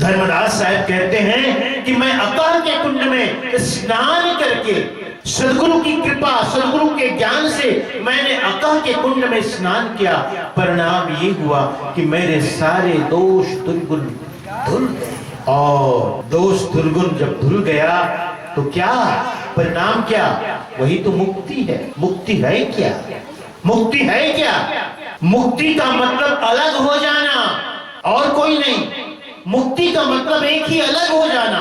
धर्मदास साहब कहते हैं कि मैं अकाल के कुंड में स्नान करके सदगुरु की कृपा, सदगुरु के ज्ञान से मैंने अकाल के कुंड में स्नान किया। परिणाम ये हुआ कि मेरे सारे दोष दुर्गुण धुल गए, और दोष दुर्गुण जब धुल गया तो क्या परिणाम, क्या? वही तो मुक्ति है। मुक्ति है क्या? मुक्ति है क्या? मुक्ति का मतलब अलग हो जाना, और कोई नहीं। मुक्ति का मतलब एक ही, अलग हो जाना।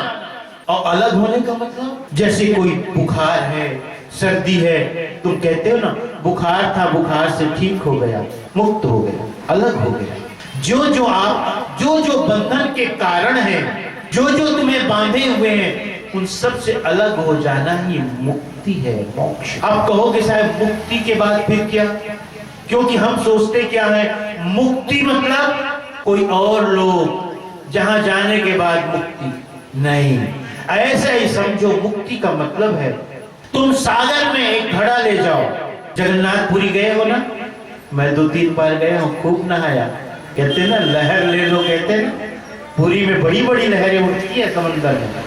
और अलग होने का मतलब, जैसे कोई बुखार है, सर्दी है, तुम कहते हो ना बुखार था, बुखार से ठीक हो गया, मुक्त हो गया, अलग हो गया। जो बंधन के कारण है, जो तुम्हें बांधे हुए हैं, उन सब से अलग हो जाना ही मुक्ति है, मोक्ष। आप कहोगे साहब मुक्ति के बाद फिर क्या? क्योंकि हम सोचते क्या है, मुक्ति मतलब कोई और लोग, जहां जाने के बाद मुक्ति नहीं। ऐसा ही समझो, मुक्ति का मतलब है तुम सागर में एक घड़ा ले जाओ। जगन्नाथपुरी गए हो ना? मैं 2-3 बार गया हूँ, खूब नहाया। कहते हैं ना लहर ले लो, कहते हैं ना पुरी में बड़ी बड़ी लहरें उठती है, समंदर में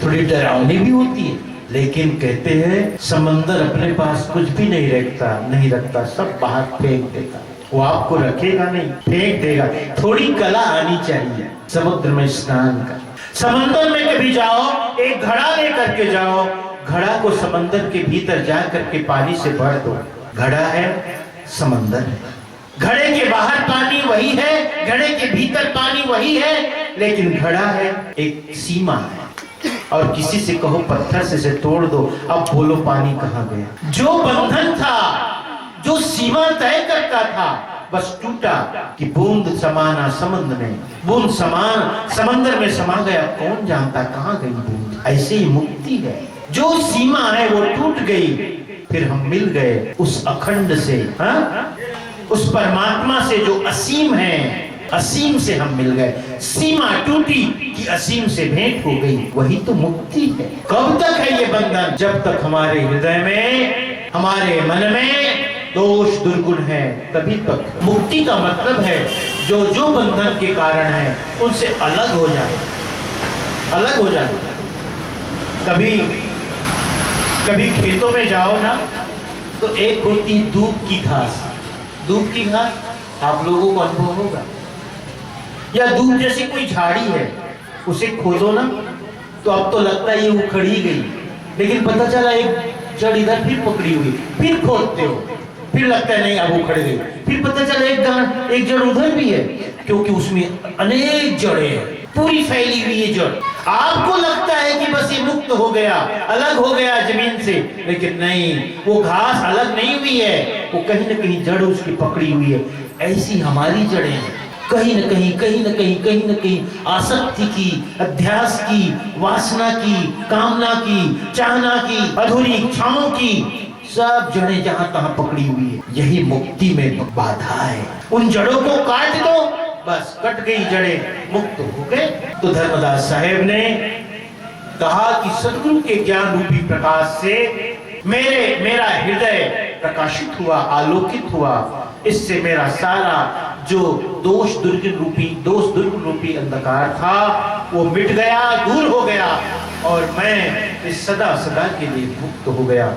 थोड़ी डरावनी भी होती है, लेकिन कहते हैं समंदर अपने पास कुछ भी नहीं रखता, सब बाहर फेंक देता। वो आपको रखेगा नहीं, फेंक देगा। थोड़ी कला आनी चाहिए समुद्र में स्नान का। समंदर में कभी जाओ, एक घड़ा लेकर के जाओ, घड़ा को समंदर के भीतर जा करके पानी से भर दो। घड़ा है, समंदर है। घड़े के बाहर पानी वही है, घड़े के भीतर पानी वही है, लेकिन घड़ा है, एक सीमा है। और किसी से कहो पत्थर से तोड़ दो, अब बोलो पानी कहां गया? जो बंधन था, जो सीमा तय करता था, बस टूटा कि बूंद समाना समुद्र में, बूंद समान समंदर में समा गया, कौन जानता कहां गई बूंद। ऐसे ही मुक्ति है, जो सीमा है वो टूट गई, फिर हम मिल गए उस अखंड से, हाँ? उस परमात्मा से जो असीम है, असीम से हम मिल गए। सीमा टूटी कि असीम से भेंट हो गई, वही तो मुक्ति है। कब तक है ये बंधन? जब तक हमारे हृदय में, हमारे मन में दोष दुर्गुण है, तभी तक। मुक्ति का मतलब है जो बंधन के कारण है उनसे अलग हो जाए, अलग हो जाए। कभी खेतों में जाओ ना, तो एक होती दूब की घास। दूब की घास आप लोगों को अनुभव होगा, या दूब जैसी कोई झाड़ी है, उसे खोदो ना तो अब तो लगता है ये उखड़ी गई, लेकिन पता चला एक जड़ इधर फिर पकड़ी हुई, फिर खोदते हो, फिर लगता है नहीं अब उखड़ गई, फिर पता चला एक जड़ उधर भी है, क्योंकि उसमें अनेक जड़ें हैं, पूरी फैली हुई है जड़। आपको लगता है कि बस ये मुक्त हो गया, अलग हो गया जमीन से, लेकिन नहीं, वो घास अलग नहीं हुई है, वो कहीं न कहीं जड़ उसकी पकड़ी हुई है। ऐसी हमारी जड़ें हैं, कहीं न कहीं आसक्ति की, अध्यास की, वासना की, कामना की, चाहना की, अधूरी इच्छाओं की, सब जड़ें जहां तहां पकड़ी हुई है। यही मुक्ति में बाधा है। उन जड़ों को काट दो, बस कट गई जड़ें, मुक्त हो गए। तो धर्मदास साहेब ने कहा कि सदगुरु के ज्ञान रूपी प्रकाश से मेरा हृदय प्रकाशित हुआ, आलोकित हुआ। इससे मेरा सारा जो दोष दुर्गुण रूपी अंधकार था वो मिट गया, दूर हो गया, और मैं इस सदा के लिए मुक्त हो गया।